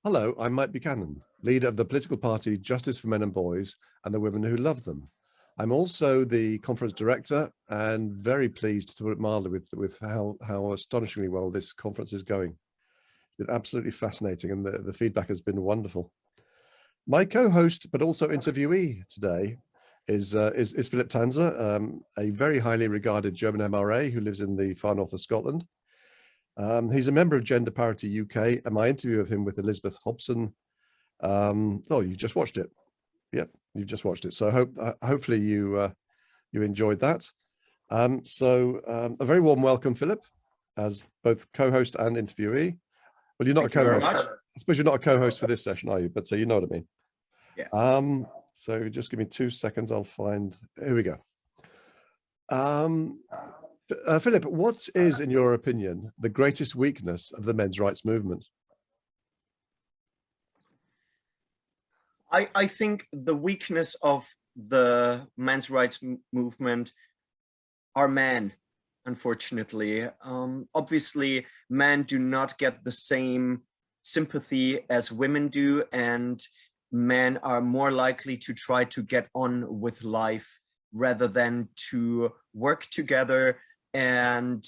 Hello, I'm Mike Buchanan, leader of the political party Justice for Men and Boys and the Women Who Love Them. I'm also the conference director and very pleased, to put it mildly, with how astonishingly well this conference is going. It's been absolutely fascinating, and the feedback has been wonderful. My co-host, but also interviewee today is Philipp Tanzer, a very highly regarded German MRA who lives in the far north of Scotland. He's a member of Gender Parity UK, and my interview of him with Elizabeth Hobson. Oh, you just watched it. Yep, you've just watched it. So hopefully you enjoyed that. A very warm welcome, Philip, as both co-host and interviewee. Well, you're not a co-host. I suppose you're not a co-host for this session, are you? But you know what I mean. Yeah. So just give me 2 seconds. I'll find. Here we go. Philip, what is, in your opinion, the greatest weakness of the men's rights movement? I think the weakness of the men's rights movement are men, unfortunately. Obviously, men do not get the same sympathy as women do, and men are more likely to try to get on with life rather than to work together and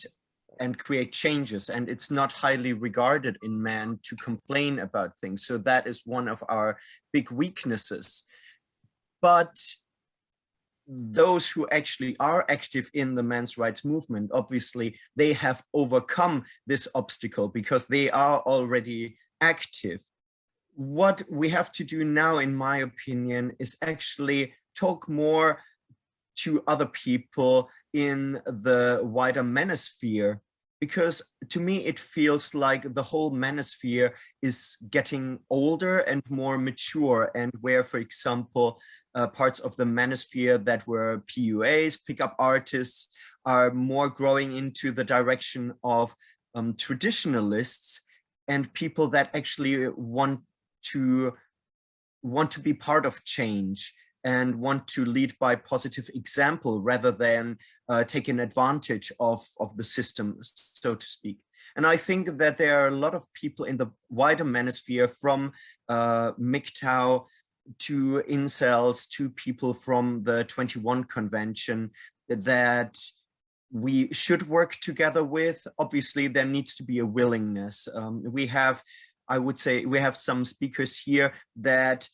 create changes. And it's not highly regarded in men to complain about things. So that is one of our big weaknesses. But those who actually are active in the men's rights movement, obviously, they have overcome this obstacle because they are already active. What we have to do now, in my opinion, is actually talk more to other people in the wider manosphere, because to me it feels like the whole manosphere is getting older and more mature, and where, for example, parts of the manosphere that were PUAs, pickup artists, are more growing into the direction of traditionalists and people that actually want to be part of change and want to lead by positive example rather than taking advantage of the system, so to speak. And I think that there are a lot of people in the wider manosphere, from MGTOW to incels to people from the 21 Convention, that we should work together with. Obviously, there needs to be a willingness. I would say we have some speakers here that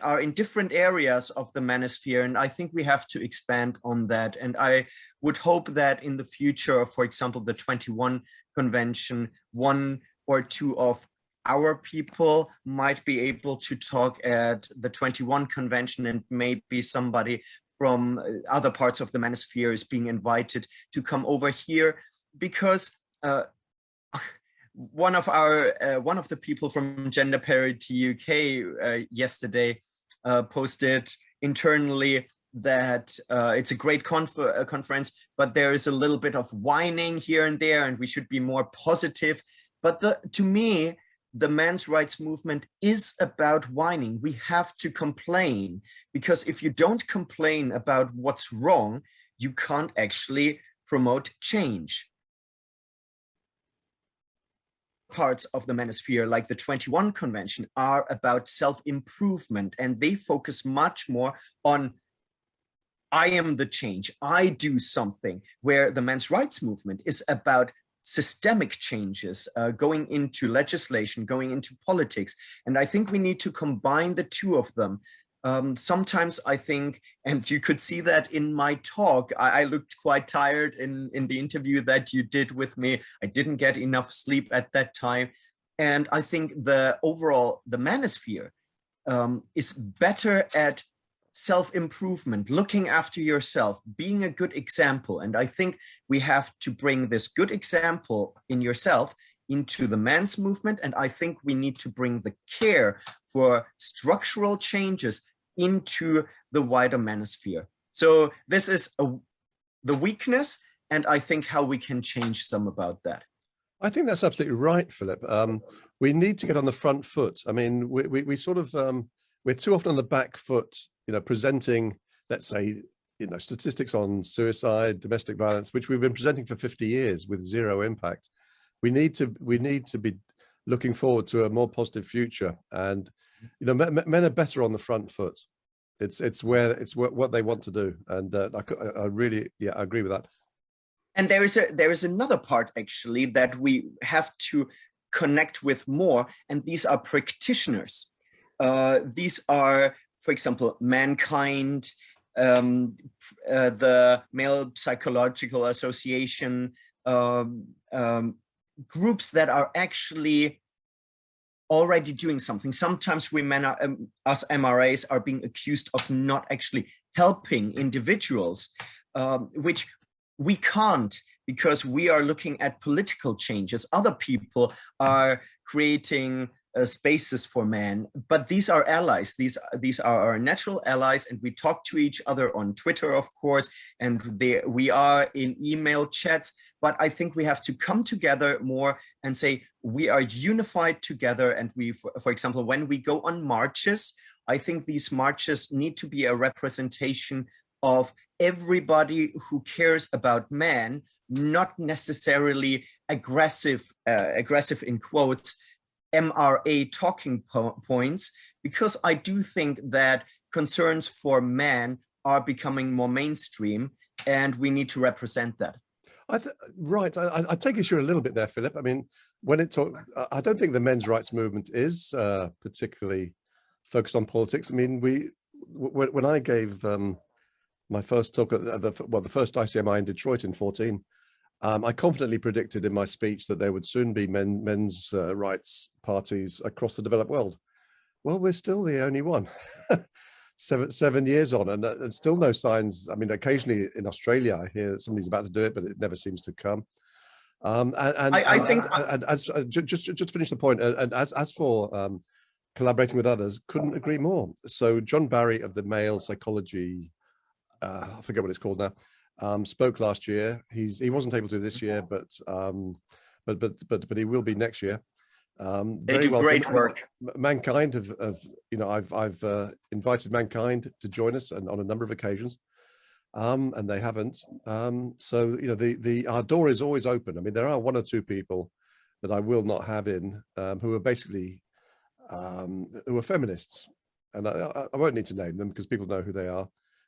are in different areas of the manosphere, and I think we have to expand on that. And I would hope that in the future, for example, the 21 Convention, 1 or 2 of our people might be able to talk at the 21 Convention, and maybe somebody from other parts of the manosphere is being invited to come over here, because one of the people from Gender Parity UK yesterday posted internally that it's a great conference, but there is a little bit of whining here and there, and we should be more positive. But to me, the men's rights movement is about whining. We have to complain, because if you don't complain about what's wrong, you can't actually promote change. Parts of the manosphere, like the 21 Convention, are about self-improvement, and they focus much more on I am the change, I do something, where the men's rights movement is about systemic changes, going into legislation, going into politics. And I think we need to combine the two of them. Sometimes I think, and you could see that in my talk, I looked quite tired in the interview that you did with me. I didn't get enough sleep at that time. And I think the manosphere is better at self-improvement, looking after yourself, being a good example. And I think we have to bring this good example in yourself into the men's movement. And I think we need to bring the care for structural changes into the wider manosphere. So this is the weakness, and I think how we can change some about that. I think that's absolutely right, Philip. We need to get on the front foot. I mean, we sort of, we're too often on the back foot, presenting, let's say, statistics on suicide, domestic violence, which we've been presenting for 50 years with zero impact. We need to be looking forward to a more positive future. And men are better on the front foot. It's what they want to do, and I really, yeah, I agree with that. And there is another part actually that we have to connect with more, and these are practitioners. These are, for example, Mankind, the Male Psychological Association, groups that are actually already doing something. Sometimes we men are, us MRAs are being accused of not actually helping individuals, which we can't, because we are looking at political changes. Other people are creating spaces for men, but these are allies. These are our natural allies, and we talk to each other on Twitter, of course, and we are in email chats. But I think we have to come together more and say we are unified together. And we, for example, when we go on marches, I think these marches need to be a representation of everybody who cares about men, not necessarily aggressive in quotes, MRA talking points, because I do think that concerns for men are becoming more mainstream, and we need to represent that. Right. I take issue a little bit there, Philip. I mean, I don't think the men's rights movement is particularly focused on politics. I mean, when I gave my first talk at the first ICMI in Detroit in 2014, I confidently predicted in my speech that there would soon be men's rights parties across the developed world. Well, we're still the only one. 7 years on, and still no signs. I mean, occasionally in Australia, I hear that somebody's about to do it, but it never seems to come. Just to finish the point, and as for collaborating with others, couldn't agree more. So John Barry of the Male Psychology, I forget what it's called now, spoke last year. He wasn't able to this year, but he will be next year. They do great work. Mankind I've invited Mankind to join us, and on a number of occasions, and they haven't. So our door is always open. I mean, there are one or two people that I will not have in, who are basically who are feminists, and I won't need to name them because people know who they are,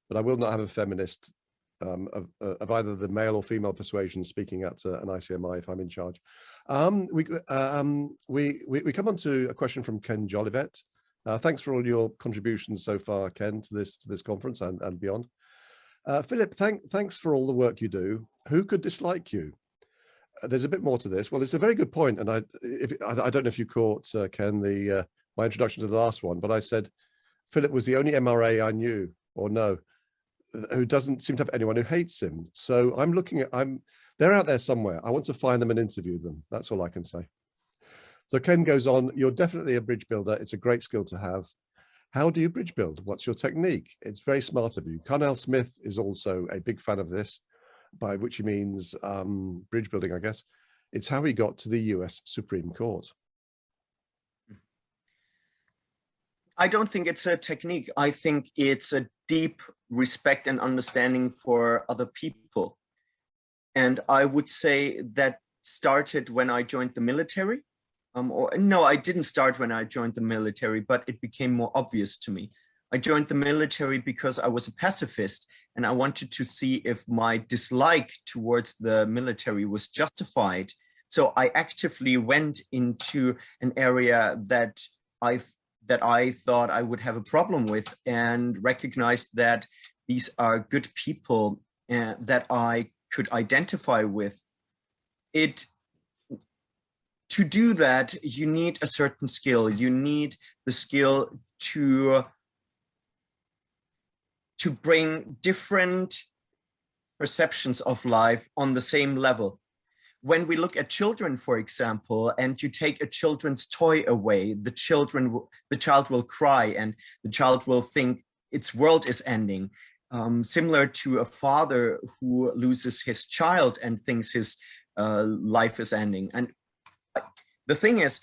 but I will not have a feminist of either the male or female persuasion speaking at an ICMI if I'm in charge. We come on to a question from Ken Jolivet. Thanks for all your contributions so far, Ken, to this conference and beyond. Philip, thanks for all the work you do. Who could dislike you? There's a bit more to this. Well, it's a very good point, and I don't know if you caught, Ken, my introduction to the last one, but I said Philip was the only MRA I knew or know who doesn't seem to have anyone who hates him. So they're out there somewhere. I want to find them and interview them. That's all I can say. So Ken goes on, you're definitely a bridge builder. It's a great skill to have. How do you bridge build? What's your technique? It's very smart of you. Carnell Smith is also a big fan of this, by which he means bridge building, I guess. It's how he got to the US Supreme Court. I don't think it's a technique. I think it's a deep respect and understanding for other people. And I would say that started when I joined the military. No, I didn't start when I joined the military, but it became more obvious to me. I joined the military because I was a pacifist, and I wanted to see if my dislike towards the military was justified. So I actively went into an area that I thought I would have a problem with, and recognized that these are good people that I could identify with. To do that, you need a certain skill. You need the skill to bring different perceptions of life on the same level. When we look at children, for example, and you take a children's toy away, the child will cry, and the child will think its world is ending. Similar to a father who loses his child and thinks his life is ending. And the thing is,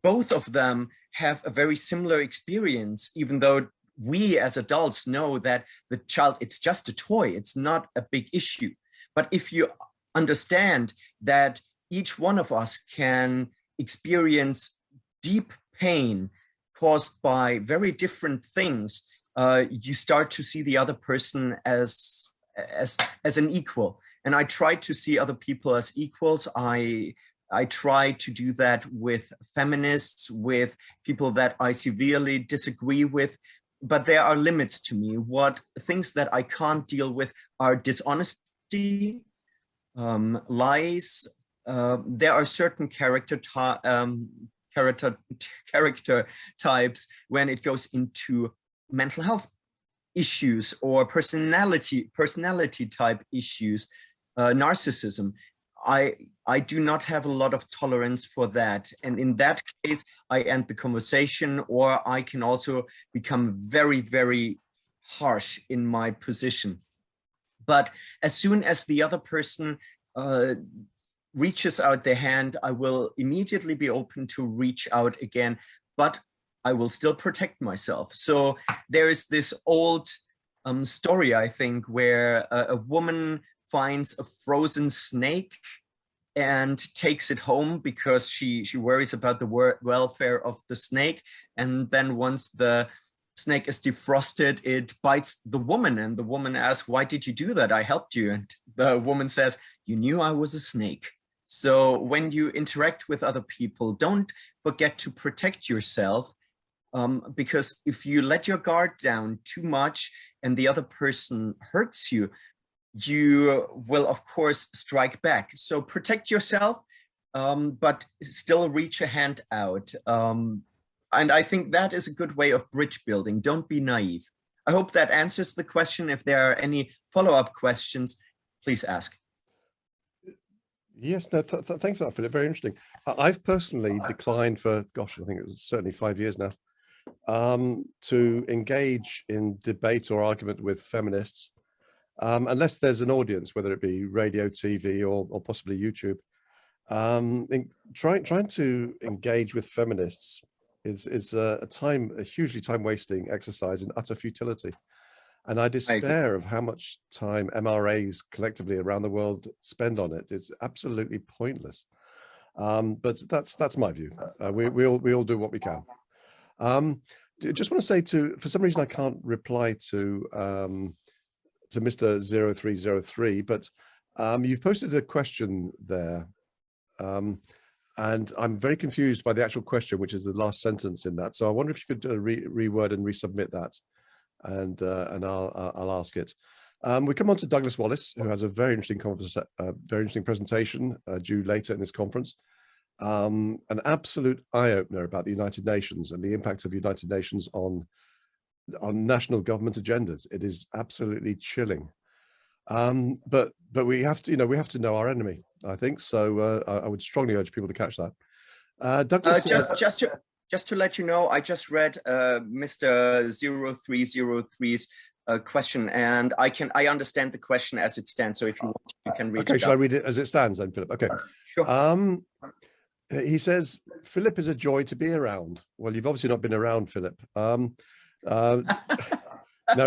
both of them have a very similar experience, even though we as adults know that the child, it's just a toy, it's not a big issue. But if you understand that each one of us can experience deep pain caused by very different things, you start to see the other person as an equal. And I try to see other people as equals. I try to do that with feminists, with people that I severely disagree with, but there are limits to me. Things that I can't deal with are dishonesty, lies. There are certain character types when it goes into mental health issues or personality type issues, narcissism. I do not have a lot of tolerance for that. And in that case, I end the conversation, or I can also become very, very harsh in my position. But as soon as the other person reaches out their hand, I will immediately be open to reach out again, but I will still protect myself. So there is this old story, I think, where a woman finds a frozen snake and takes it home because she worries about the welfare of the snake. And then once the snake is defrosted, it bites the woman, and the woman asks, "Why did you do that? I helped you." And the woman says, "You knew I was a snake." So when you interact with other people, don't forget to protect yourself, because if you let your guard down too much and the other person hurts you, you will, of course, strike back. So protect yourself, but still reach a hand out. And I think that is a good way of bridge building. Don't be naive. I hope that answers the question. If there are any follow-up questions, please ask. Yes, no, thanks for that, Philip. Very interesting. I've personally declined for, gosh, I think it was certainly 5 years now, to engage in debate or argument with feminists, unless there's an audience, whether it be radio, TV, or possibly YouTube. Trying to engage with feminists is a hugely time-wasting exercise in utter futility. And I despair of how much time MRAs collectively around the world spend on it. It's absolutely pointless. But that's my view. We all do what we can. Just want to say for some reason I can't reply to Mr. 0303, but you've posted a question there. And I'm very confused by the actual question, which is the last sentence in that. So I wonder if you could reword and resubmit that, and I'll ask it. We come on to Douglas Wallace, who has a very interesting presentation due later in this conference. An absolute eye-opener about the United Nations and the impact of United Nations on national government agendas. It is absolutely chilling. But we have to know our enemy, I think. So I would strongly urge people to catch that. Douglas, just to let you know, I just read Mr. 0303's question, and I understand the question as it stands. So if you want, you can read it. Okay, shall I read it as it stands then, Philip? Okay. Sure. He says, Philip is a joy to be around. Well, you've obviously not been around, Philip. No,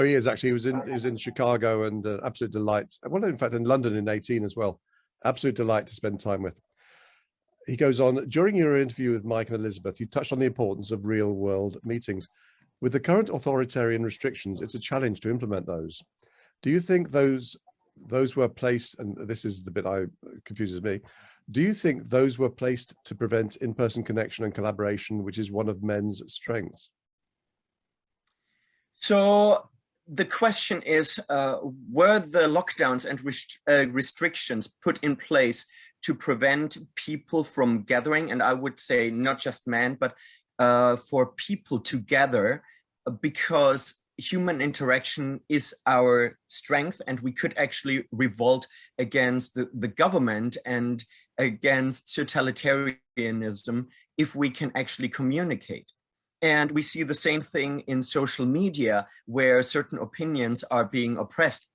he is actually. He was in Chicago, and absolute delight. Well, in fact, in London in 2018 as well. Absolute delight to spend time with. He goes on, during your interview with Mike and Elizabeth, you touched on the importance of real world meetings. With the current authoritarian restrictions, it's a challenge to implement those. Do you think those were placed, and this is the bit confuses me, do you think those were placed to prevent in-person connection and collaboration, which is one of men's strengths? So the question is, were the lockdowns and restrictions put in place to prevent people from gathering? And I would say not just men, but for people to gather, because human interaction is our strength, and we could actually revolt against the government and against totalitarianism if we can actually communicate. And we see the same thing in social media, where certain opinions are being oppressed,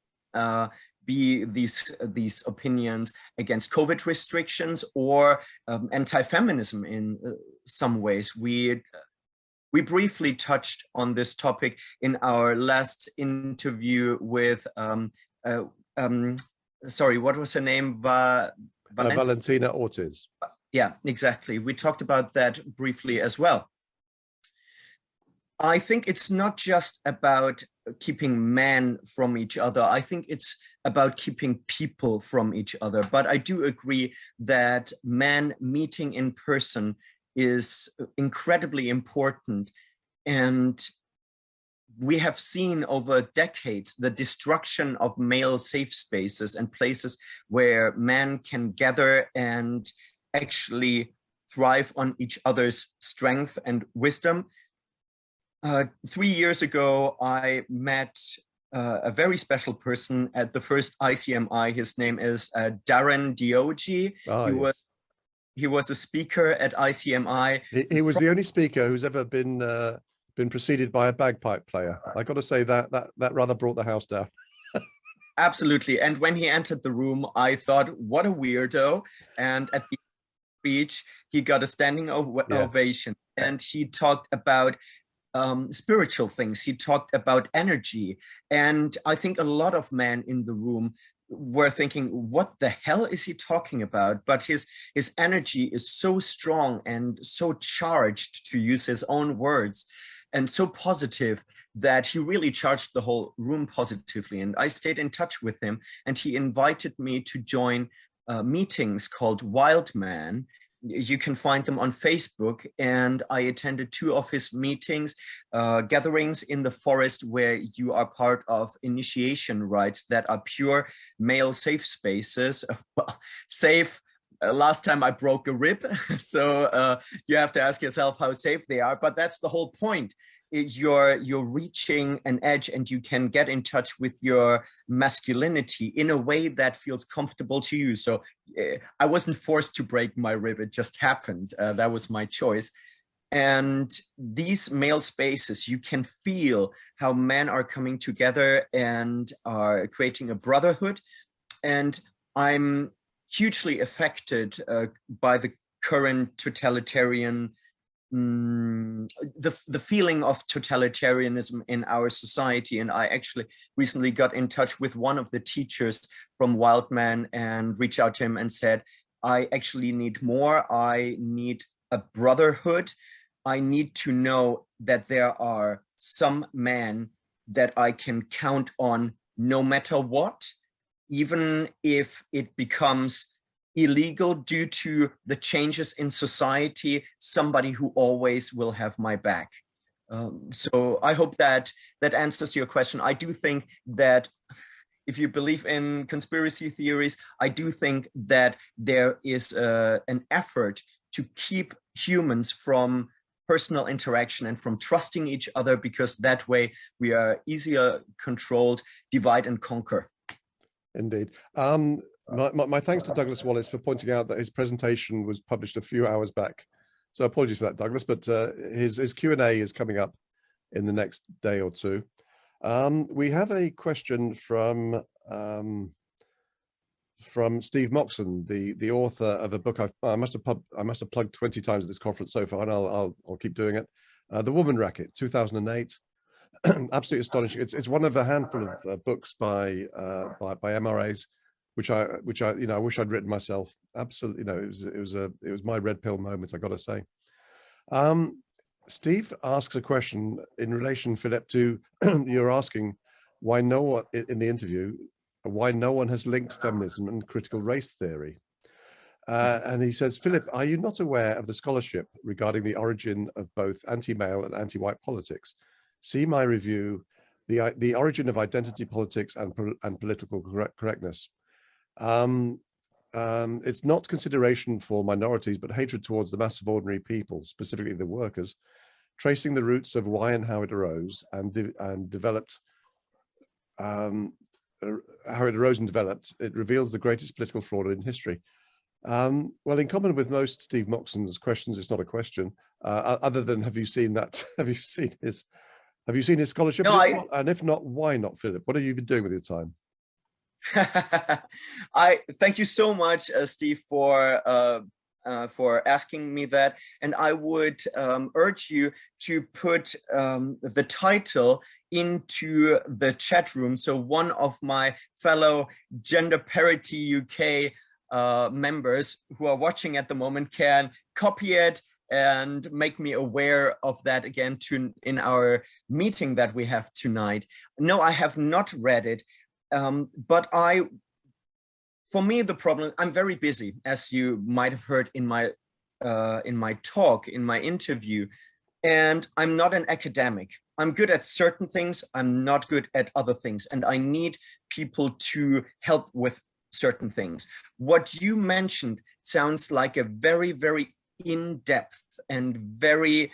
be these opinions against COVID restrictions or anti-feminism in some ways. We briefly touched on this topic in our last interview with, sorry, what was her name? Valentina Ortiz. Yeah, exactly. We talked about that briefly as well. I think it's not just about keeping men from each other. I think it's about keeping people from each other. But I do agree that men meeting in person is incredibly important. And we have seen over decades the destruction of male safe spaces and places where men can gather and actually thrive on each other's strength and wisdom. 3 years ago, I met a very special person at the first ICMI. His name is Darren Diogi. Yes. He was a speaker at ICMI. He was the only speaker who's ever been preceded by a bagpipe player. I got to say that rather brought the house down. Absolutely. And when he entered the room, I thought, what a weirdo. And at the speech, he got a standing ovation. And he talked about spiritual things. He talked about energy. And I think a lot of men in the room were thinking, what the hell is he talking about? But his energy is so strong and so charged, to use his own words, and so positive that he really charged the whole room positively. And I stayed in touch with him, and he invited me to join meetings called Wild Man. You can find them on Facebook, and I attended 2 of his meetings, gatherings in the forest where you are part of initiation rites that are pure male safe spaces. Well, safe, last time I broke a rib, so you have to ask yourself how safe they are, but that's the whole point. You're reaching an edge, and you can get in touch with your masculinity in a way that feels comfortable to you. So I wasn't forced to break my rib, it just happened. That was my choice. And these male spaces, you can feel how men are coming together and are creating a brotherhood. And I'm hugely affected by the current totalitarian the feeling of totalitarianism in our society. And I actually recently got in touch with one of the teachers from Wild Man and reached out to him and said, I actually need more. I need a brotherhood. I need to know that there are some men that I can count on no matter what, even if it becomes illegal due to the changes in society, somebody who always will have my back. So I hope that answers your question. I do think that if you believe in conspiracy theories, I do think that there is an effort to keep humans from personal interaction and from trusting each other, because that way we are easier controlled, divide and conquer. Indeed. My thanks to Douglas Wallace for pointing out that his presentation was published a few hours back. So apologies for that, Douglas, but his Q&A is coming up in the next day or two. We have a question from Steve Moxon, the author of a book I must have plugged 20 times at this conference so far, and I'll keep doing it. The Woman Racket, 2008. Absolutely astonishing. It's one of a handful of books by MRAs, which I wish I'd written myself. Absolutely, it was my red pill moment, I got to say. Steve asks a question in relation, Philip, to you're asking why no one in the interview, why no one has linked feminism and critical race theory. And he says, Philip, are you not aware of the scholarship regarding the origin of both anti-male and anti-white politics? See my review, the origin of identity politics and political correctness. It's not consideration for minorities, but hatred towards the mass of ordinary people, specifically the workers, tracing the roots of why and how it arose and developed. How it arose and developed, it reveals the greatest political fraud in history. Well, in common with most Steve Moxon's questions, it's not a question. Other than, have you seen that? Have you seen his scholarship? No, and if not, why not, Philip? What have you been doing with your time? I thank you so much, Steve, for asking me that, and I would urge you to put the title into the chat room, so one of my fellow Gender Parity UK members who are watching at the moment can copy it and make me aware of that again in our meeting that we have tonight. No, I have not read it, but for me, the problem, I'm very busy, as you might have heard in my talk, in my interview, and I'm not an academic. I'm good at certain things, I'm not good at other things, and I need people to help with certain things. What you mentioned sounds like a very, very in-depth and very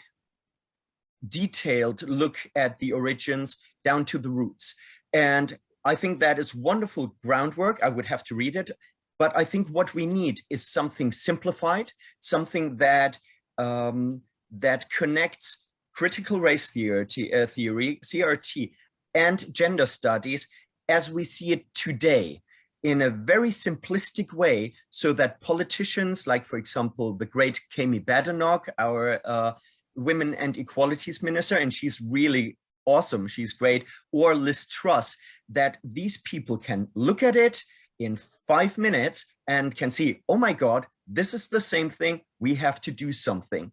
detailed look at the origins down to the roots. And I think that is wonderful groundwork. I would have to read it, but I think what we need is something simplified, something that that connects critical race theory, CRT, and gender studies as we see it today in a very simplistic way, so that politicians, like, for example, the great Kemi Badenoch, our Women and Equalities Minister, and she's really awesome, she's great, or Liz Truss, that these people can look at it in 5 minutes and can see, oh my God, this is the same thing, we have to do something.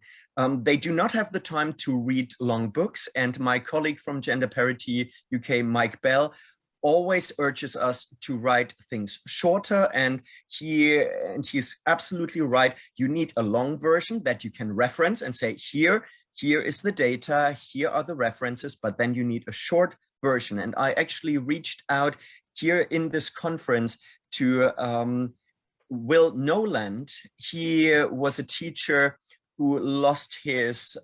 They do not have the time to read long books, and my colleague from Gender Parity UK, Mike Bell, always urges us to write things shorter, and he's absolutely right. You need a long version that you can reference and say, here is the data, here are the references, but then you need a short version. And I actually reached out here in this conference to Will Noland. He was a teacher who lost his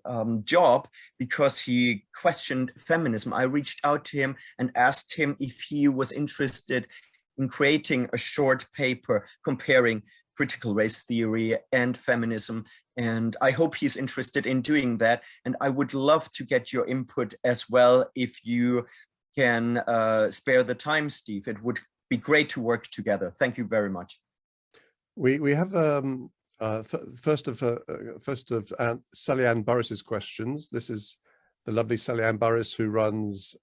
job because he questioned feminism. I reached out to him and asked him if he was interested in creating a short paper comparing critical race theory and feminism. And I hope he's interested in doing that. And I would love to get your input as well, if you can spare the time, Steve. It would be great to work together. Thank you very much. We have first of Sally Ann Burris's questions. This is the lovely Sally Ann Burris, who runs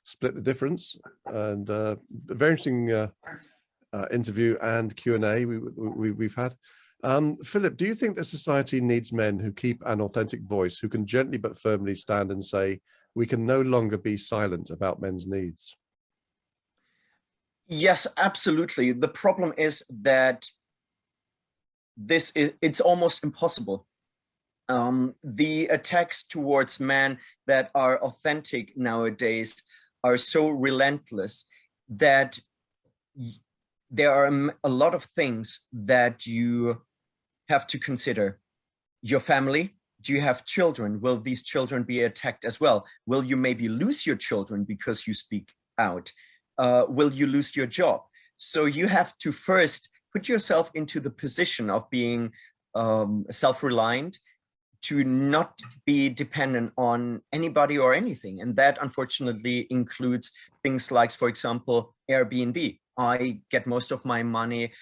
Split the Difference, and a very interesting interview and Q&A we've had. Philip, do you think that society needs men who keep an authentic voice, who can gently but firmly stand and say, we can no longer be silent about men's needs? Yes, absolutely. The problem is that it's almost impossible. The attacks towards men that are authentic nowadays are so relentless that there are a lot of things that you have to consider. Your family, do you have children? Will these children be attacked as well? Will you maybe lose your children because you speak out? Will you lose your job? So you have to first put yourself into the position of being self-reliant, to not be dependent on anybody or anything. And that unfortunately includes things like, for example, Airbnb. I get most of my money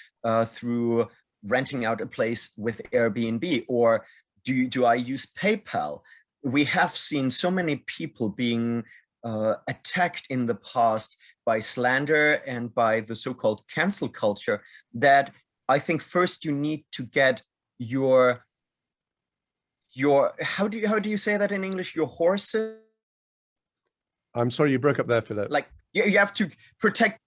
through renting out a place with Airbnb, or do I use PayPal? We have seen so many people being attacked in the past by slander and by the so-called cancel culture, that I think first you need to get your how do you say that in English? Your horses? I'm sorry, you broke up there, Philip. Like you have to protect.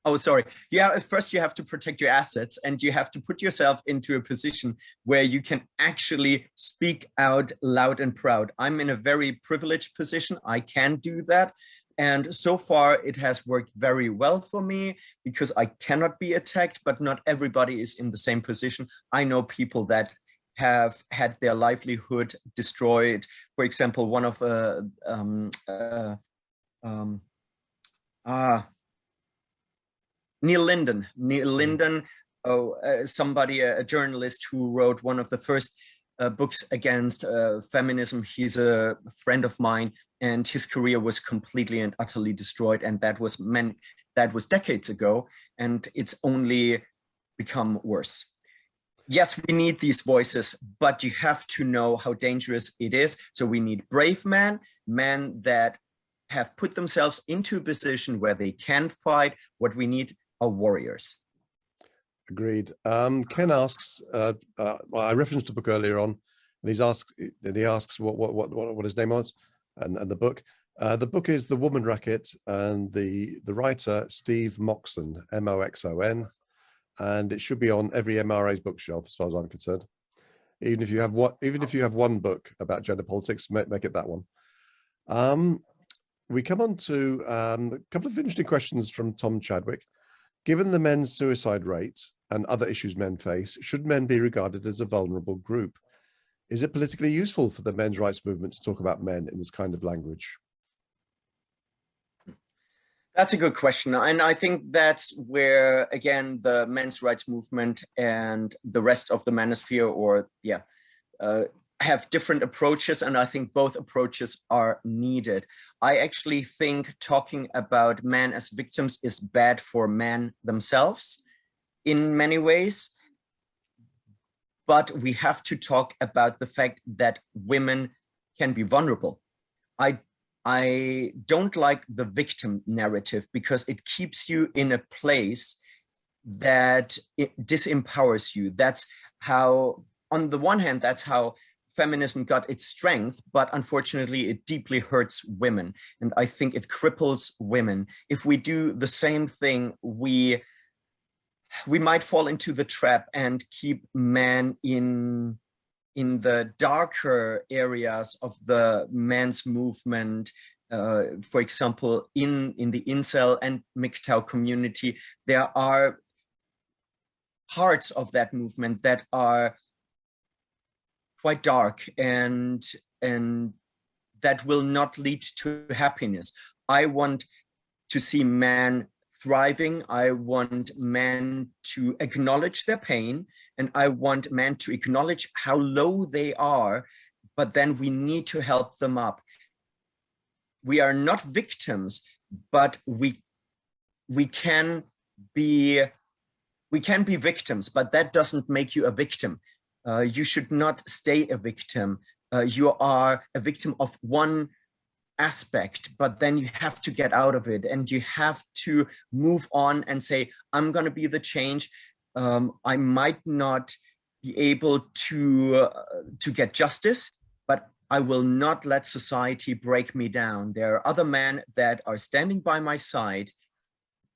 Oh, sorry. Yeah, first you have to protect your assets, and you have to put yourself into a position where you can actually speak out loud and proud. I'm in a very privileged position. I can do that. And so far it has worked very well for me because I cannot be attacked, but not everybody is in the same position. I know people that have had their livelihood destroyed. For example, one of Neil Linden, somebody, a journalist who wrote one of the first books against feminism. He's a friend of mine, and his career was completely and utterly destroyed. And that was decades ago, and it's only become worse. Yes, we need these voices, but you have to know how dangerous it is. So we need brave men that have put themselves into a position where they can fight. What we need are warriors. Agreed. Ken asks, well, I referenced a book earlier on, and he asks what his name was, and the book. The book is The Woman Racket, and the writer Steve Moxon, Moxon, and it should be on every MRA's bookshelf as far as I'm concerned. Even if you have one book about gender politics, make it that one. We come on to a couple of interesting questions from Tom Chadwick. Given the men's suicide rate and other issues men face, should men be regarded as a vulnerable group? Is it politically useful for the men's rights movement to talk about men in this kind of language? That's a good question. And I think that's where, again, the men's rights movement and the rest of the manosphere, have different approaches. And I think both approaches are needed. I actually think talking about men as victims is bad for men themselves in many ways. But we have to talk about the fact that women can be vulnerable. I don't like the victim narrative because it keeps you in a place that it disempowers you. That's how, on the one hand, that's how feminism got its strength, but unfortunately it deeply hurts women. And I think it cripples women. If we do the same thing, we might fall into the trap and keep men in the darker areas of the men's movement. For example, in the incel and MGTOW community, there are parts of that movement that are quite dark and that will not lead to happiness. I want to see men thriving. I want men to acknowledge their pain, and I want men to acknowledge how low they are, but then we need to help them up. We are not victims, but we can be victims, but that doesn't make you a victim. You should not stay a victim. You are a victim of one aspect, but then you have to get out of it and you have to move on and say, I'm going to be the change. I might not be able to get justice, but I will not let society break me down. There are other men that are standing by my side.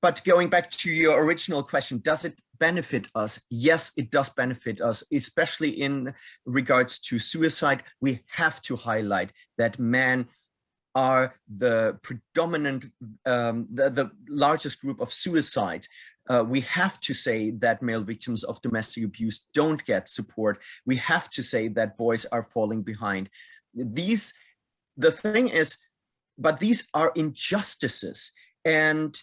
But going back to your original question, does it benefit us? Yes, it does benefit us, especially in regards to suicide. We have to highlight that men are the predominant, the largest group of suicides. We have to say that male victims of domestic abuse don't get support. We have to say that boys are falling behind. The thing is, but these are injustices, and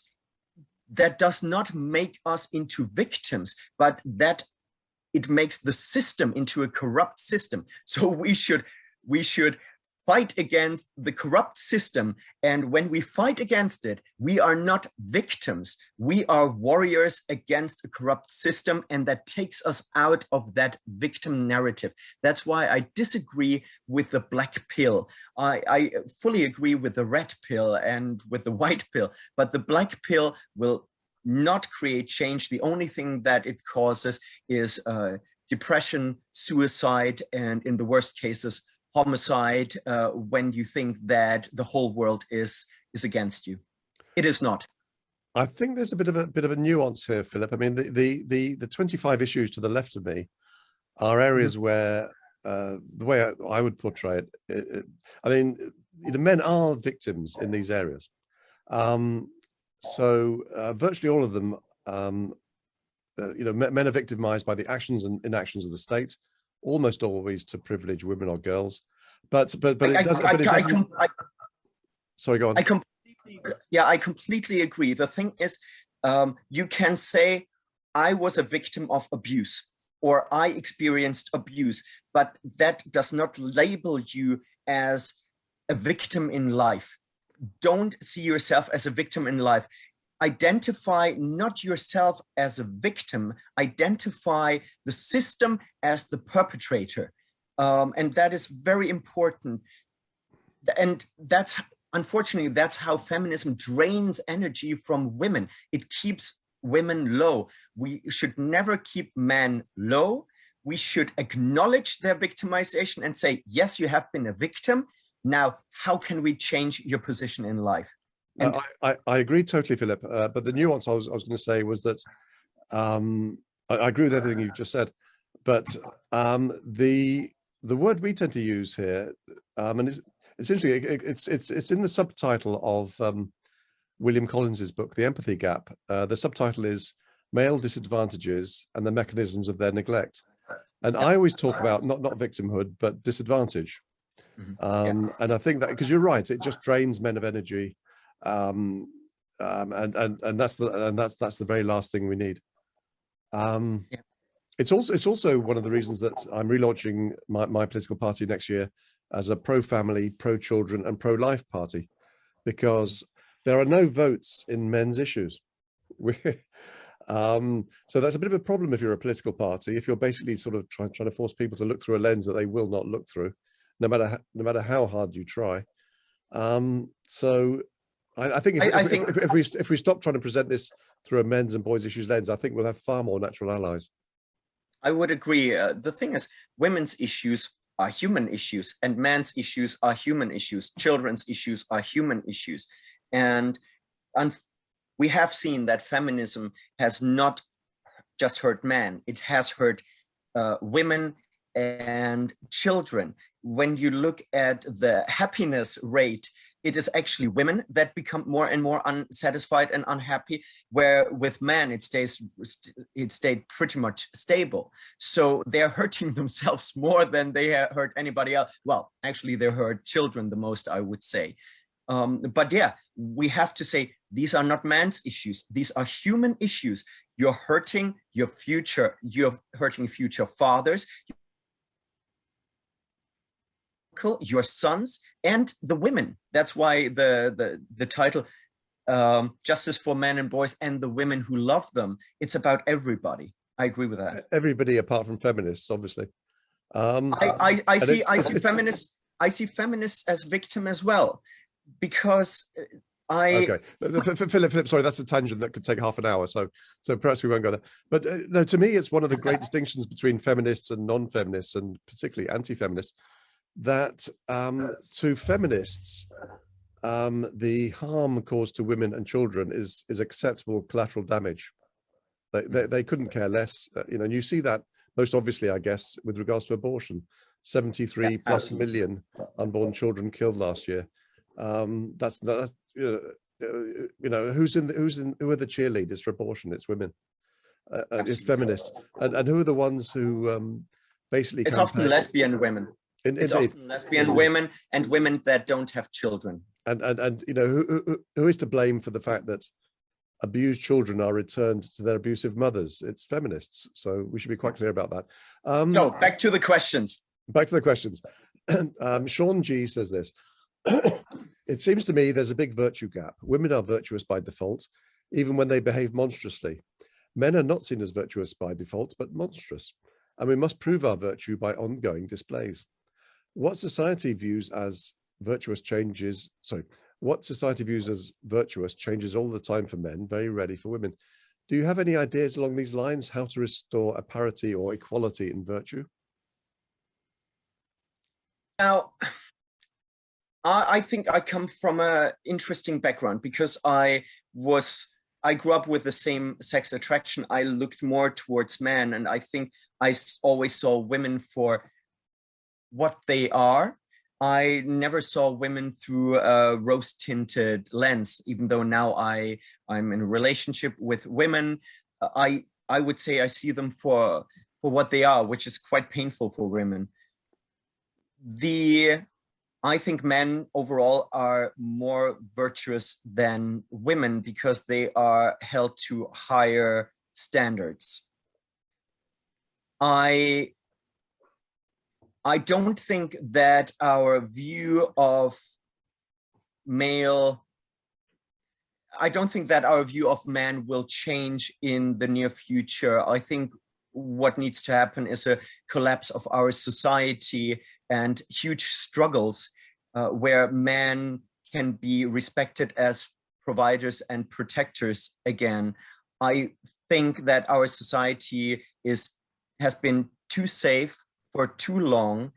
that does not make us into victims, but that it makes the system into a corrupt system. So we should fight against the corrupt system. And when we fight against it, we are not victims. We are warriors against a corrupt system, and that takes us out of that victim narrative. That's why I disagree with the black pill. I fully agree with the red pill and with the white pill, but the black pill will not create change. The only thing that it causes is depression, suicide, and in the worst cases, homicide, when you think that the whole world is against you. It is not. I think there's a bit of a nuance here, Philip. I mean, the 25 issues to the left of me are areas where the way I would portray it, I mean, men are victims in these areas. So virtually all of them, men are victimized by the actions and inactions of the state, almost always to privilege women or girls. But it doesn't. Sorry, go on. I completely agree. The thing is, you can say, I was a victim of abuse, or I experienced abuse, but that does not label you as a victim in life. Don't see yourself as a victim in life. Identify not yourself as a victim, identify the system as the perpetrator. And that is very important. And unfortunately, that's how feminism drains energy from women. It keeps women low. We should never keep men low. We should acknowledge their victimization and say, yes, you have been a victim. Now, how can we change your position in life? And I agree totally, Philip. But the nuance I was going to say was that I agree with everything you just said. But the word we tend to use here, and it's interesting. It's in the subtitle of William Collins's book, The Empathy Gap. The subtitle is Male Disadvantages and the Mechanisms of Their Neglect. And I always talk about not victimhood, but disadvantage. And I think that, because you're right, it just drains men of energy, and that's the very last thing we need. It's also one of the reasons that I'm relaunching my political party next year as a pro-family, pro-children, and pro-life party, because there are no votes in men's issues. So that's a bit of a problem if you're a political party, if you're basically sort of trying to force people to look through a lens that they will not look through, no matter how hard you try. So I think if we stop trying to present this through a men's and boys issues lens, I think we'll have far more natural allies. I would agree. The thing is, women's issues are human issues, and men's issues are human issues. Children's issues are human issues. And we have seen that feminism has not just hurt men, it has hurt women and children. When you look at the happiness rate, it is actually women that become more and more unsatisfied and unhappy, where with men it stayed pretty much stable. So they're hurting themselves more than they hurt anybody else. Well, actually they hurt children the most, I would say. But yeah, we have to say these are not man's issues. These are human issues. You're hurting your future. You're hurting future fathers, your sons, and the women. That's why the title, Justice for Men and Boys and the Women Who Love Them. It's about everybody. I agree with that. Everybody apart from feminists, obviously. I see feminists as victim as well, because okay, Philip, sorry, that's a tangent that could take half an hour, so perhaps we won't go there. But no, to me, it's one of the great distinctions between feminists and non-feminists, and particularly anti-feminists, that to feminists, the harm caused to women and children is acceptable collateral damage. They couldn't care less, and you see that most obviously, I guess, with regards to abortion. 73 plus million unborn children killed last year. That's who are the cheerleaders for abortion? It's women. It's feminists, and who are the ones who basically? It's often lesbian women. It's often lesbian women and women that don't have children. And who is to blame for the fact that abused children are returned to their abusive mothers? It's feminists. So we should be quite clear about that. So back to the questions. Sean G says this. It seems to me there's a big virtue gap. Women are virtuous by default, even when they behave monstrously. Men are not seen as virtuous by default, but monstrous. And we must prove our virtue by ongoing displays. What society views as virtuous changes all the time for men, very rarely for women. Do you have any ideas along these lines, how to restore a parity or equality in virtue? Now, I think I come from an interesting background, because I grew up with the same sex attraction. I looked more towards men, and I think I always saw women for what they are. I never saw women through a rose-tinted lens, even though now I'm in a relationship with women. I would say I see them for what they are, which is quite painful for women. I think men overall are more virtuous than women because they are held to higher standards. I don't think that our view of man will change in the near future. I think what needs to happen is a collapse of our society and huge struggles where men can be respected as providers and protectors again. I think that our society has been too safe for too long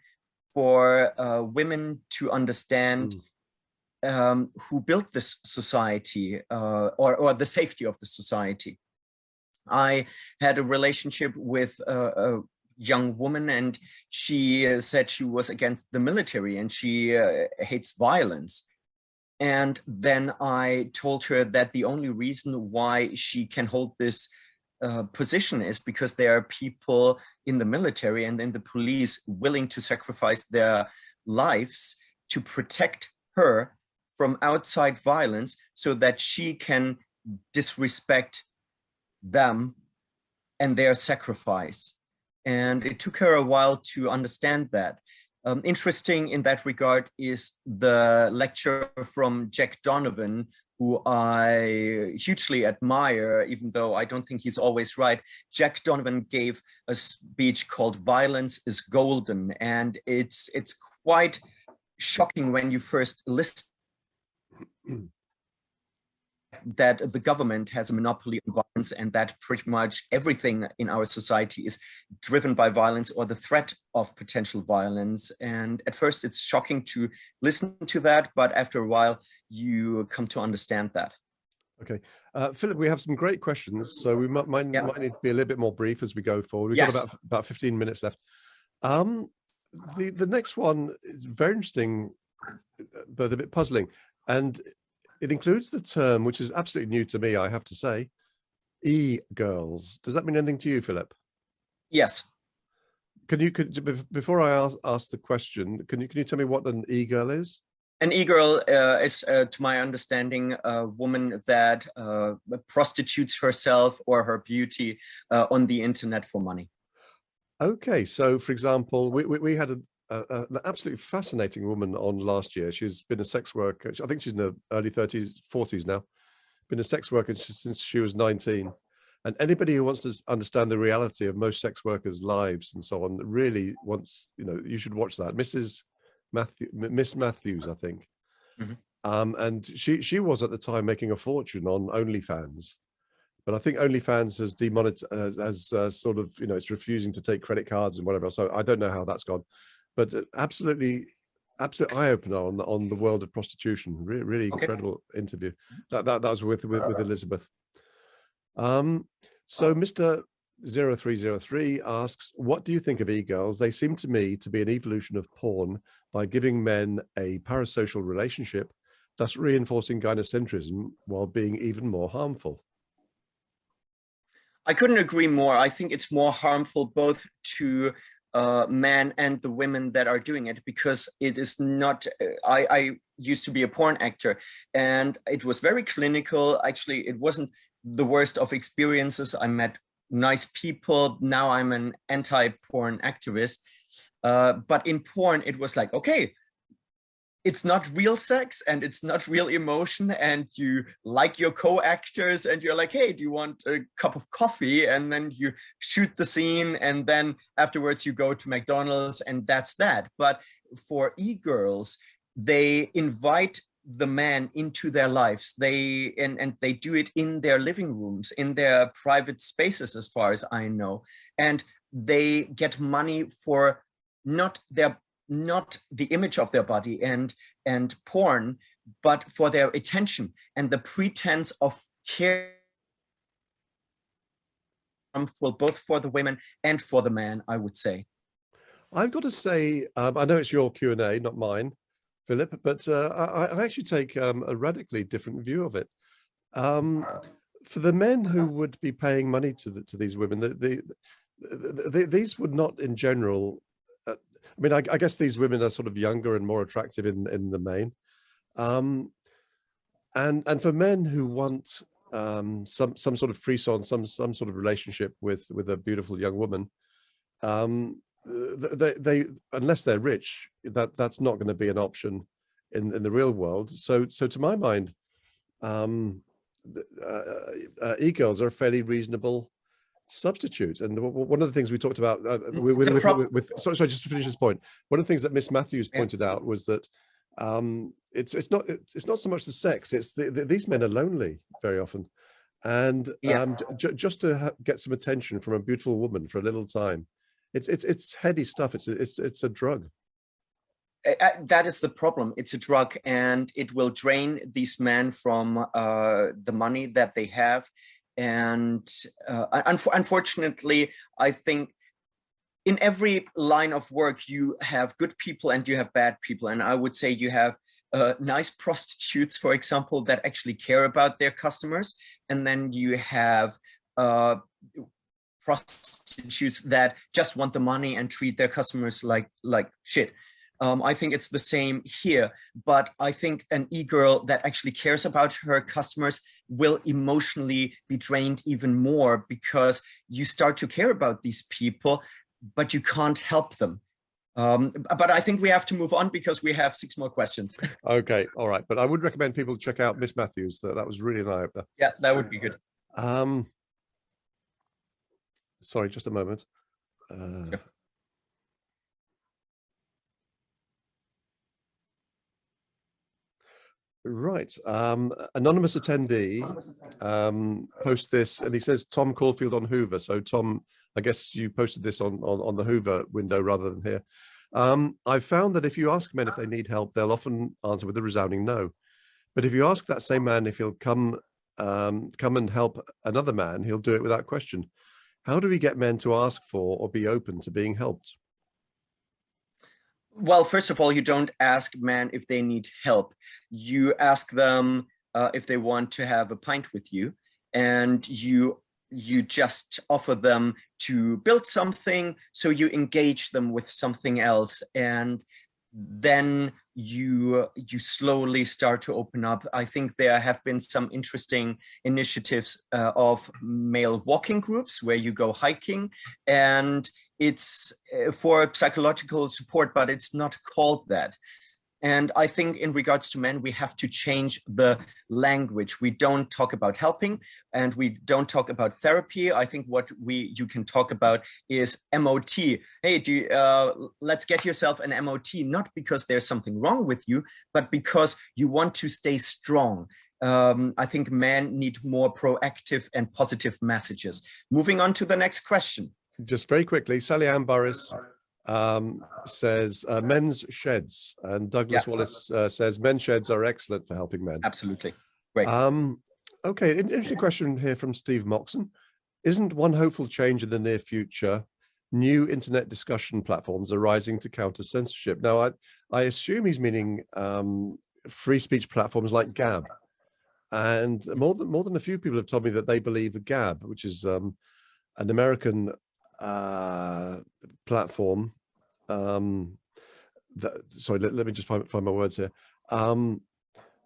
for women to understand who built this society or the safety of the society. I had a relationship with a young woman, and she said she was against the military and she hates violence. And then I told her that the only reason why she can hold this position is because there are people in the military and in the police willing to sacrifice their lives to protect her from outside violence so that she can disrespect them and their sacrifice. And it took her a while to understand that. Interesting in that regard is the lecture from Jack Donovan, who I hugely admire, even though I don't think he's always right. Jack Donovan gave a speech called "Violence is Golden," and it's quite shocking when you first listen that the government has a monopoly on violence and that pretty much everything in our society is driven by violence or the threat of potential violence. And at first it's shocking to listen to that, but after a while you come to understand that. Okay. Philip, we have some great questions, so we might need to be a little bit more brief as we go forward. We've got about 15 minutes left. The next one is very interesting, but a bit puzzling. And it includes the term, which is absolutely new to me, I have to say, e-girls. Does that mean anything to you, Philip? Yes. Before I ask the question, can you tell me what an e-girl is? An e-girl is, to my understanding, a woman that prostitutes herself or her beauty on the internet for money. Okay, so for example, we had an absolutely fascinating woman on last year. She's been a sex worker. I think she's in her early 30s, 40s now. Been a sex worker since she was 19. And anybody who wants to understand the reality of most sex workers' lives and so on, really wants, you should watch that. Miss Matthews, I think. Mm-hmm. And she was at the time making a fortune on OnlyFans. But I think OnlyFans has demonetized, sort of, it's refusing to take credit cards and whatever. So I don't know how that's gone. But absolute eye-opener on the world of prostitution. Really incredible interview. That was with Elizabeth. So Mr. 0303 asks, what do you think of e-girls? They seem to me to be an evolution of porn by giving men a parasocial relationship, thus reinforcing gynocentrism while being even more harmful. I couldn't agree more. I think it's more harmful both to men and the women that are doing it, because it is not, I used to be a porn actor and it was very clinical. Actually, it wasn't the worst of experiences. I met nice people. Now I'm an anti-porn activist. But in porn, it was like, okay, it's not real sex and it's not real emotion, and you like your co-actors and you're like, hey, do you want a cup of coffee? And then you shoot the scene and then afterwards you go to McDonald's and that's that. But for e-girls, they invite the man into their lives. They do it in their living rooms, in their private spaces, as far as I know. And they get money for not the image of their body and porn, but for their attention and the pretense of care, harmful both for the women and for the man, I would say. I've got to say, I know it's your Q&A, not mine, Philip, but I actually take a radically different view of it. For the men who would be paying money to these women, these would not in general, I mean, I guess these women are sort of younger and more attractive in the main. And for men who want some sort of frisson, some sort of relationship with a beautiful young woman, they unless they're rich, that's not going to be an option in the real world. So to my mind, e-girls are a fairly reasonable substitute. And one of the things we talked about sorry, just to finish this point, one of the things that Miss Matthews pointed out was that it's not so much the sex, it's these men are lonely very often, and Yeah. just to get some attention from a beautiful woman for a little time. It's heady stuff. It's a drug. That is the problem. It's a drug, and it will drain these men from the money that they have. And unfortunately, I think in every line of work, you have good people and you have bad people. And I would say you have nice prostitutes, for example, that actually care about their customers. And then you have prostitutes that just want the money and treat their customers like shit. I think it's the same here, but I think an e-girl that actually cares about her customers will emotionally be drained even more, because you start to care about these people, but you can't help them. But I think we have to move on because we have 6 more questions. Okay, all right. But I would recommend people check out Miss Matthews. That was really an eye-opener. Yeah, that would be good. Sorry, just a moment. Sure. Right. Anonymous attendee posts this, and he says Tom Caulfield on Hoover. So Tom, I guess you posted this on the Hoover window rather than here. I've found that if you ask men if they need help, they'll often answer with a resounding no. But if you ask that same man if he'll come and help another man, he'll do it without question. How do we get men to ask for or be open to being helped? Well, first of all, you don't ask men if they need help. You ask them if they want to have a pint with you, and you just offer them to build something, so you engage them with something else, and then you slowly start to open up. I think there have been some interesting initiatives of male walking groups where you go hiking, and it's for psychological support, but it's not called that. And I think in regards to men, we have to change the language. We don't talk about helping, and we don't talk about therapy. I think what you can talk about is MOT. Hey, let's get yourself an MOT, not because there's something wrong with you, but because you want to stay strong. I think men need more proactive and positive messages. Moving on to the next question. Just very quickly, Sally Ann Burris says men's sheds, and Douglas Wallace says men's sheds are excellent for helping men. Absolutely. Great. Okay, interesting question here from Steve Moxon. Isn't one hopeful change in the near future new internet discussion platforms arising to counter censorship? Now, I assume he's meaning free speech platforms like Gab. And more than a few people have told me that they believe Gab, which is an American platform. Sorry, let me just find my words here.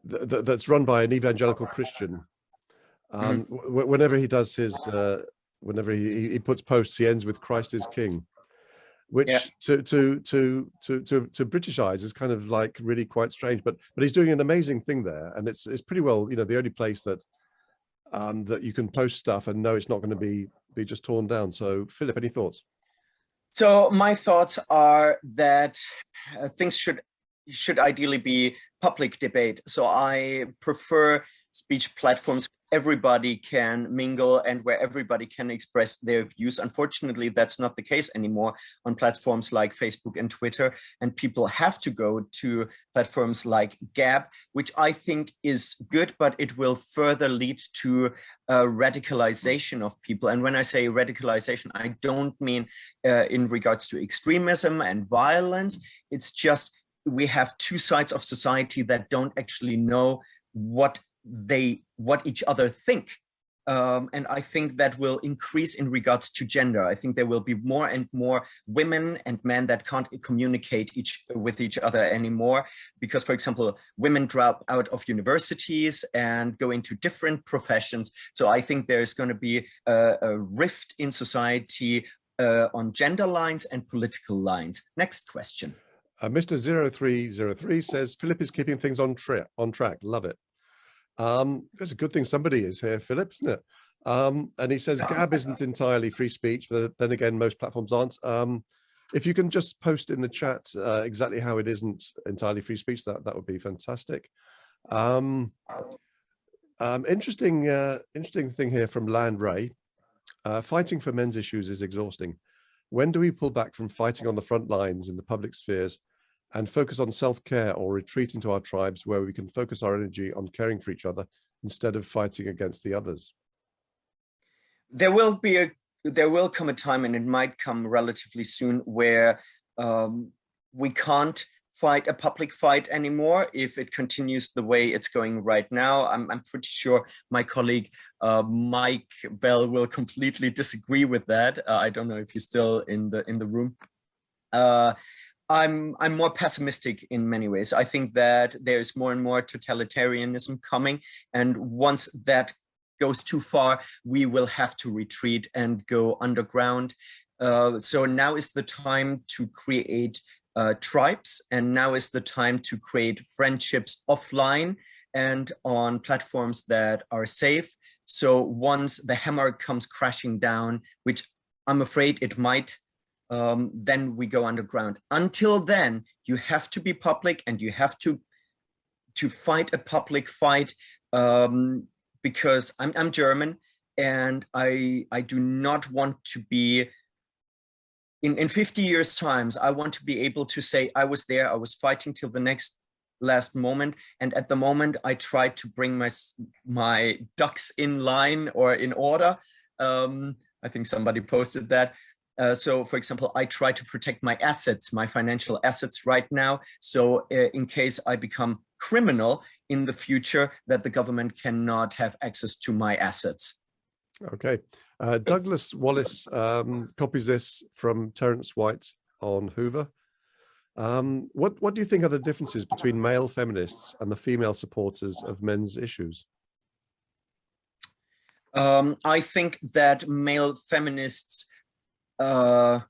That's run by an evangelical Christian. Whenever he does his, whenever he puts posts, he ends with "Christ is King," which to British eyes is kind of like really quite strange. But he's doing an amazing thing there, and it's pretty well, the only place that that you can post stuff and know it's not going to be just torn down. So, Philip, any thoughts? So my thoughts are that things should ideally be public debate. So I prefer speech platforms where everybody can mingle and where everybody can express their views. Unfortunately, that's not the case anymore on platforms like Facebook and Twitter, and people have to go to platforms like Gab, which I think is good, but it will further lead to radicalization of people. And when I say radicalization, I don't mean in regards to extremism and violence. It's just we have two sides of society that don't actually know what each other think. And I think that will increase in regards to gender. I think there will be more and more women and men that can't communicate with each other anymore, because, for example, women drop out of universities and go into different professions. So I think there's going to be a rift in society on gender lines and political lines. Next question. Mr. 0303 says Philip is keeping things on track. Love it. That's a good thing somebody is here, Philip, isn't it? And he says Gab isn't entirely free speech, but then again, most platforms aren't. If you can just post in the chat exactly how it isn't entirely free speech, that would be fantastic. Interesting thing here from Land Ray. Fighting for men's issues is exhausting. When do we pull back from fighting on the front lines in the public spheres and focus on self-care or retreat into our tribes where we can focus our energy on caring for each other instead of fighting against the others? There will come a time, and it might come relatively soon, where we can't fight a public fight anymore if it continues the way it's going right now. I'm pretty sure my colleague Mike Bell will completely disagree with that. I don't know if he's still in the room. I'm more pessimistic in many ways. I think that there's more and more totalitarianism coming, and once that goes too far, we will have to retreat and go underground. So now is the time to create tribes, and now is the time to create friendships offline and on platforms that are safe. So once the hammer comes crashing down, which I'm afraid it might, then we go underground. Until then, you have to be public, and you have to fight a public fight, because I'm German, and I do not want to be, in 50 years times, I want to be able to say I was there, I was fighting till the last moment, and at the moment I tried to bring my ducks in line or in order. I think somebody posted that. So for example, I try to protect my assets, my financial assets right now. So in case I become criminal in the future, that the government cannot have access to my assets. Okay. Douglas Wallace copies this from Terence White on Hoover. What do you think are the differences between male feminists and the female supporters of men's issues? I think that male feminists, that's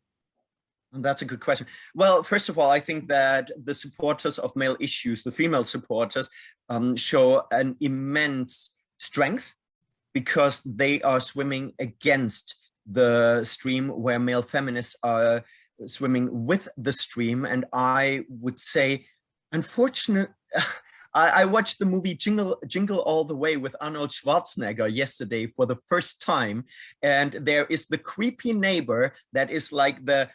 a good question. Well, first of all, I think that the supporters of male issues, the female supporters, show an immense strength, because they are swimming against the stream, where male feminists are swimming with the stream. And I would say, unfortunately, I watched the movie Jingle All the Way with Arnold Schwarzenegger yesterday for the first time. And there is the creepy neighbor that is like the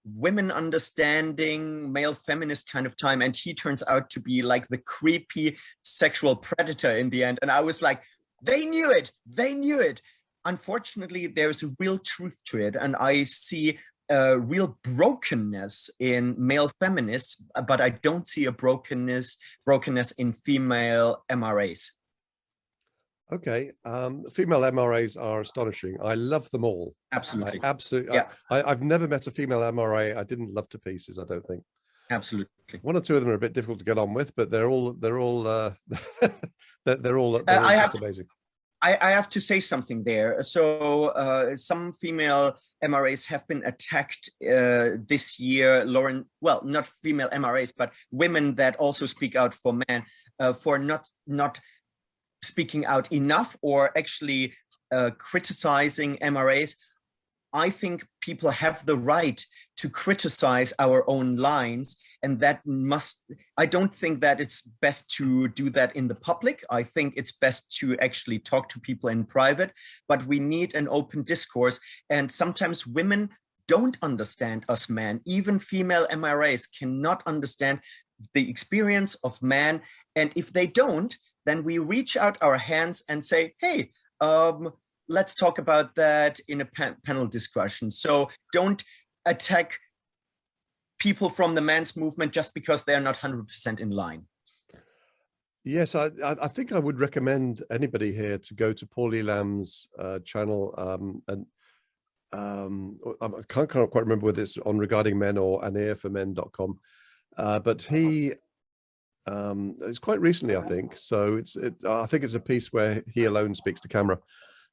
women understanding male feminist kind of time. And he turns out to be like the creepy sexual predator in the end. And I was like, they knew it. They knew it. Unfortunately, there's a real truth to it. And I see a real brokenness in male feminists, but I don't see a brokenness in female MRAs. Okay. Female MRAs are astonishing. I love them all. Absolutely. Absolutely. Yeah. I've never met a female MRA I didn't love to pieces, I don't think. Absolutely. One or two of them are a bit difficult to get on with, but they're all just amazing. I have to say something there. So some female MRAs have been attacked this year, Lauren, well, not female MRAs, but women that also speak out for men, for not speaking out enough, or actually criticizing MRAs. I think people have the right to criticize our own lines, and that I don't think that it's best to do that in the public. I think it's best to actually talk to people in private, but we need an open discourse. And sometimes women don't understand us men. Even female MRAs cannot understand the experience of men. And if they don't, then we reach out our hands and say, hey, let's talk about that in a panel discussion. So don't attack people from the men's movement just because they're not 100% in line. Yes, I think I would recommend anybody here to go to Paul Elam's channel, and I can't quite remember whether it's on Regarding Men or anearformen.com, but he it's quite recently, I think. So I think it's a piece where he alone speaks to camera,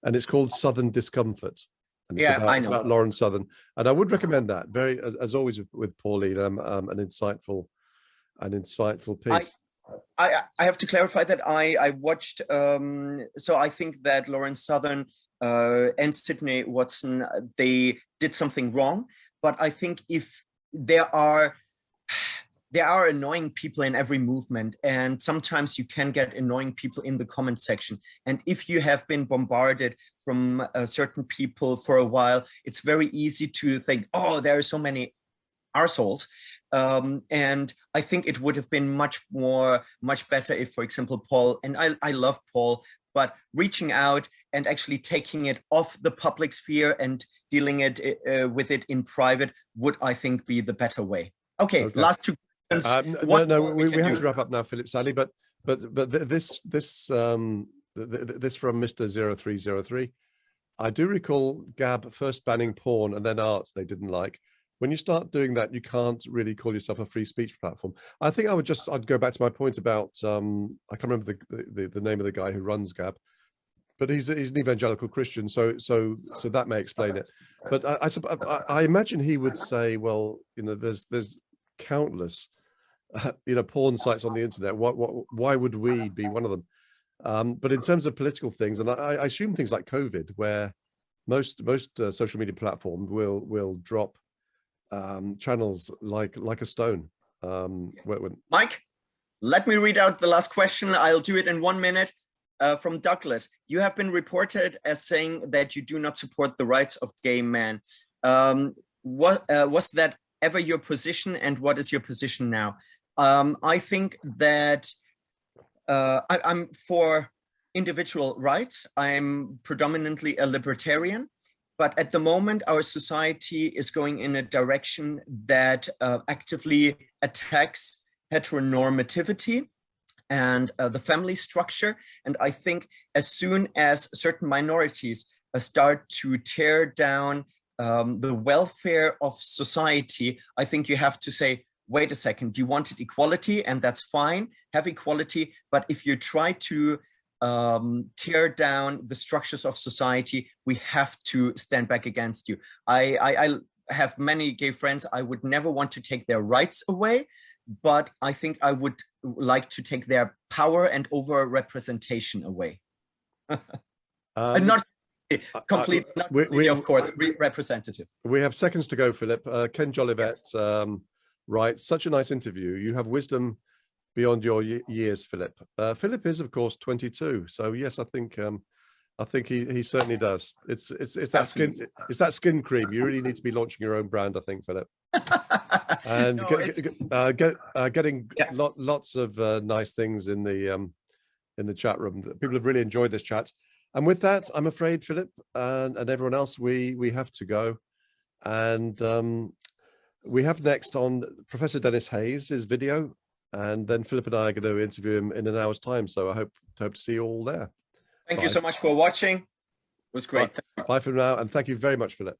and it's called Southern Discomfort. And it's it's about Lauren Southern, and I would recommend that. Very, as always with Paul Elam, an insightful piece. I have to clarify that I watched. So I think that Lauren Southern and Sydney Watson, they did something wrong. But I think if there there are annoying people in every movement, and sometimes you can get annoying people in the comment section. And if you have been bombarded from certain people for a while, it's very easy to think, oh, there are so many arseholes. And I think it would have been much better if, for example, Paul, and I love Paul, but reaching out and actually taking it off the public sphere and dealing with it in private would, I think, be the better way. Okay. Last two questions. We have to wrap up now, Philip, sadly, but this from Mr. 0303. I do recall Gab first banning porn and then arts they didn't like. When you start doing that, you can't really call yourself a free speech platform. I think I'd go back to my point about I can't remember the name of the guy who runs Gab, but he's an evangelical Christian, so that may explain it. But I imagine he would say, well, you know, there's countless porn sites on the internet. Why would we be one of them? But in terms of political things, and I assume things like COVID, where most social media platforms will drop channels like a stone. Mike, let me read out the last question. I'll do it in 1 minute. From Douglas, you have been reported as saying that you do not support the rights of gay men. Was that ever your position, and what is your position now? I think that I'm for individual rights. I'm predominantly a libertarian. But at the moment, our society is going in a direction that actively attacks heteronormativity and the family structure. And I think as soon as certain minorities start to tear down the welfare of society, I think you have to say, wait a second, you wanted equality, and that's fine, have equality. But if you try to tear down the structures of society, we have to stand back against you. I have many gay friends. I would never want to take their rights away, but I think I would like to take their power and over-representation away. And not completely, not really, of course, representative. We have seconds to go, Philip. Ken Jolivet writes, such a nice interview. You have wisdom beyond your years, Philip. Philip is, of course, 22. So yes, I think he certainly does. It's that skin cream. You really need to be launching your own brand, I think, Philip. And getting lots of nice things in the chat room. People have really enjoyed this chat. And with that, I'm afraid, Philip and everyone else, we have to go. And we have next on Professor Dennis Hayes' video. And then Philip and I are going to interview him in an hour's time. So I hope to see you all there. Thank you so much for watching. It was great. Bye for now. And thank you very much, Philip.